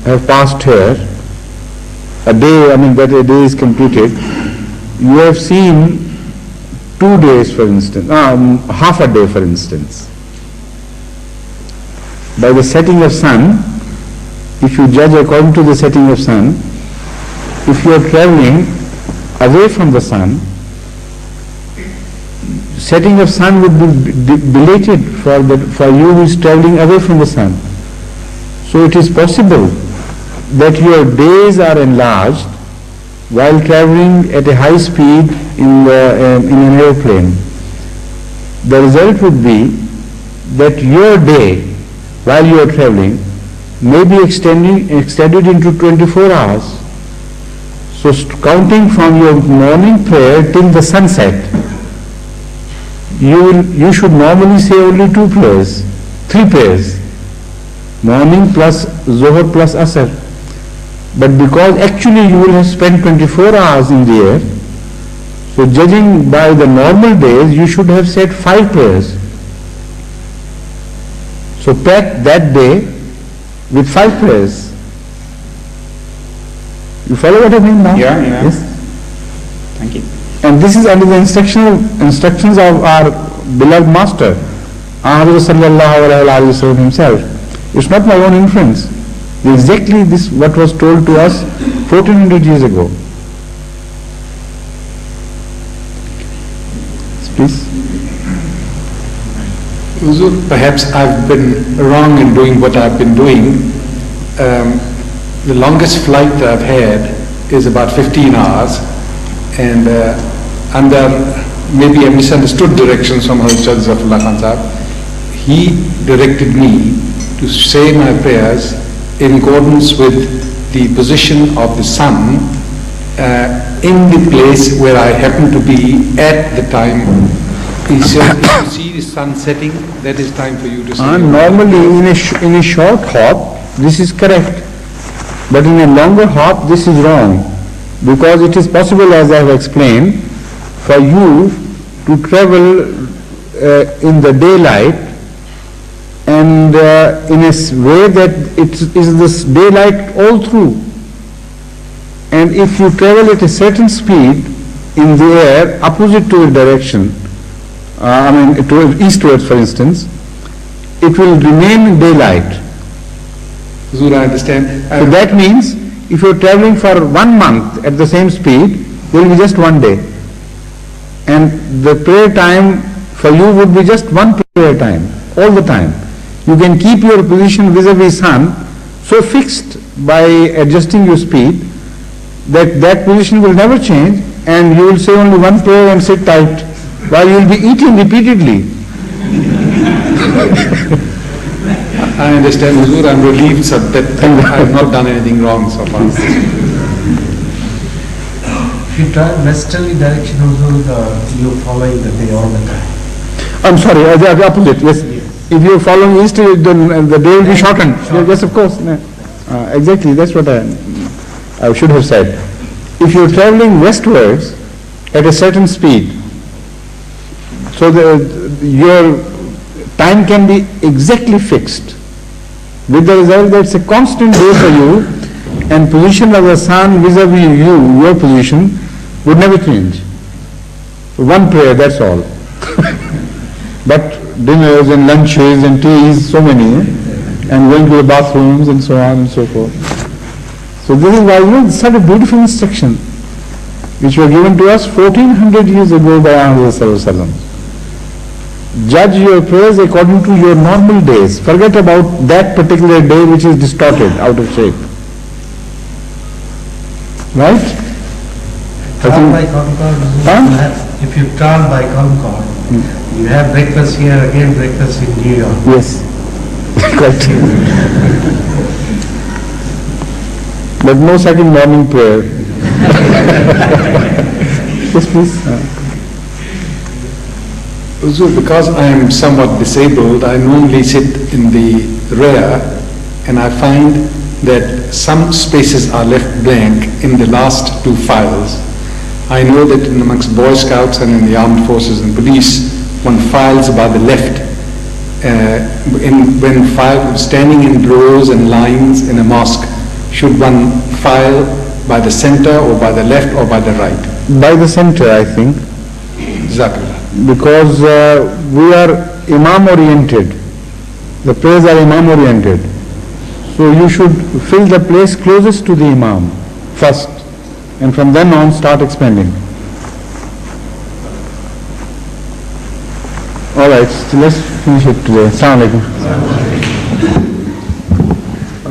have passed here, a day, that a day is completed, you have seen 2 days, for instance, half a day, for instance. By the setting of sun, if you judge according to the setting of sun, if you are traveling away from the sun, setting of sun would be belated for you who is traveling away from the sun. So it is possible that your days are enlarged while traveling at a high speed in an airplane. The result would be that your day while you are traveling may be extended into 24 hours. So counting from your morning prayer till the sunset, you should normally say only 2 prayers, 3 prayers, morning plus Zohar plus Asr. But because actually you will have spent 24 hours in the air, so judging by the normal days, you should have said 5 prayers. So pack that day with 5 prayers. You follow what I mean now? Yeah. Yes. Thank you. And this is under the instructions of our beloved master, Hadhrat sallallahu alaihi wasallam himself. It's not my own inference. Exactly this what was told to us 1400 years ago. Please. Perhaps I've been wrong in doing what I've been doing. The longest flight that I've had is about 15 hours, and under maybe a misunderstood directions from Hadhrat Zafrullah Khan Sahib, he directed me to say my prayers in accordance with the position of the sun in the place where I happen to be at the time. He said, if you see the sun setting, that is time for you to say. Normally in a short hop, this is correct. But in a longer hop, this is wrong. Because it is possible, as I have explained, for you to travel in the daylight and in a way that it is this daylight all through. And if you travel at a certain speed in the air, opposite to a direction, eastwards for instance, it will remain in daylight. Huzur, I understand. So that means if you are traveling for 1 month at the same speed, there will be just 1 day. And the prayer time for you would be just 1 prayer time, all the time. You can keep your position vis-a-vis sun so fixed by adjusting your speed that position will never change, and you will say only 1 prayer and sit tight while you will be eating repeatedly. I understand, Huzur. I'm relieved, sir, that I have not done anything wrong so far. If you try westerly direction, Huzur, you're following the day all the time. I'm sorry, the opposite, yes. If you're following easterly, then the day will be shortened. Yes, of course. Exactly, that's what I should have said. If you're traveling westwards at a certain speed, so your time can be exactly fixed, with the result that it's a constant day for you, and position of the sun vis-a-vis you, your position, would never change. 1 prayer, that's all. But dinners and lunches and teas, so many, and going to the bathrooms and so on and so forth. So this is why, it's such a beautiful instruction, which were given to us 1400 years ago by Hadhrat. Judge your prayers according to your normal days. Forget about that particular day which is distorted, out of shape. Right? If you travel by Concord, you have breakfast here, again breakfast in New York. Yes. Correct. But no second morning prayer. Yes, please. So because I am somewhat disabled, I normally sit in the rear, and I find that some spaces are left blank in the last 2 files. I know that in amongst Boy Scouts and in the armed forces and police, one files by the left. When standing in rows and lines in a mosque, should one file by the center or by the left or by the right? By the center, I think, Jazakallah. because we are Imam oriented. The prayers are Imam oriented. So you should fill the place closest to the Imam first, and from then on start expanding. All right, so let's finish it today. Assalamu alaikum.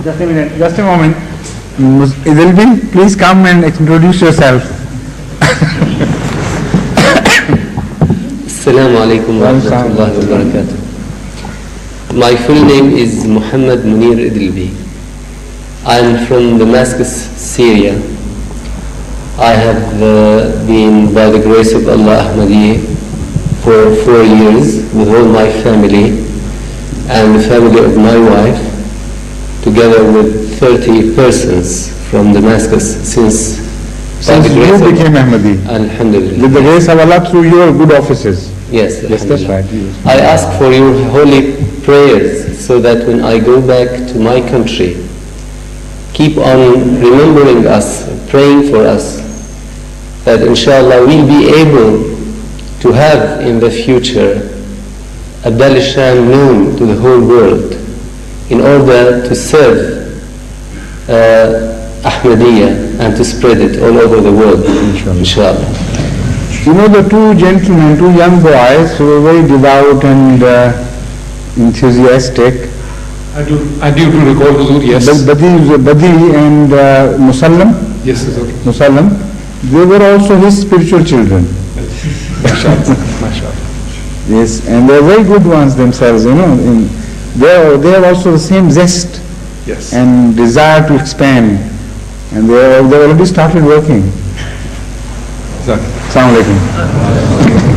Just a minute, just a moment. Idilbi, please come and introduce yourself. Assalamu alaikum wa rahmatullahi wa barakatuh. My full name is Muhammad Munir Idilbi. I am from Damascus, Syria. I have been, by the grace of Allah, Ahmadi for 4 years with all my family and the family of my wife, together with 30 persons from Damascus since you became Ahmadi. Alhamdulillah. With the grace of Allah through your good offices. Yes, Yes, that's right. Yes. I ask for your holy prayers so that when I go back to my country, keep on remembering us, praying for us, that inshallah we'll be able to have in the future a Dalisham known to the whole world in order to serve Ahmadiyya and to spread it all over the world, inshallah. You know the two gentlemen, two young boys who were very devout and enthusiastic, I do recall Huzur, yes. Badi and Musallam, Yes, Huzur. Musallam, they were also his spiritual children. MashaAllah. MashaAllah. Yes, and they're very good ones themselves, you know. They have also the same zest Yes. and desire to expand, and they already started working. Jazakallah. Assalamu alaikum.